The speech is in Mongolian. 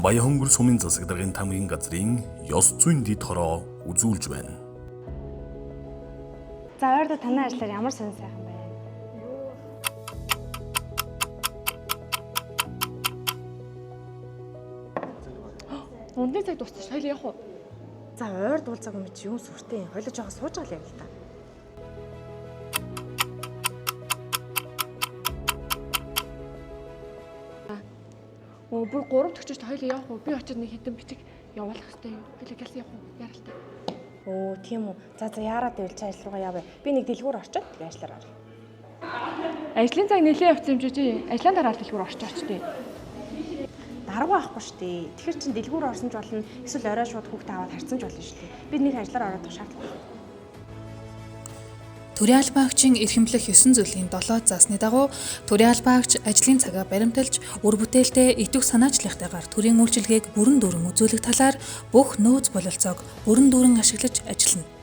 Баян хөнгөр сумын засаг даргын тамгын газрын ёс зүйн дэд хороо үзүүлж байна. За ойрдоо танай ажиллаар ямар сонир сайхан байна. Унтны цаг дуусчих. Хоёул явах уу? За ойр дуулцааг юм чи юм сүртэй. Хойлоо жоохон сууж байгаа л та. Бүр 3 төгчөж хоёул явах уу? Би очиод нэг хэдэн бичиг явуулах хэрэгтэй юу? Билээ гэлс явах уу? Яралтай. Тийм үү. За яарад ивэл чи ажил руугаа явъя. Би нэг дэлгүүр орчоод тэгээ ажиллаар оръё. Ажлын цаг нэлээд явц юм чи. Ажлын дараа дэлгүүр орчооч тий. Дарга байхгүй шүү дээ. Тэгэхээр чин дэлгүүр орсон ч болно. Эсвэл орой шууд хүүхдээ аваад харьцсан ч болно шүү дээ. Би нэг ажиллаар ороод шаардлага. Төрийн албаагчийн эрхэмлэх 9 зүйлийн 7 заасны дагуу төрийн албаагч ажлын цагаа баримталж, үр бүтээлтэй идэвх санаачлалтайгаар төрийн үйлчилгээг бүрэн дүүрэн үзүүлэх талаар бүх нөөц бололцоог бүрэн дүүрэн ашиглаж ажиллана.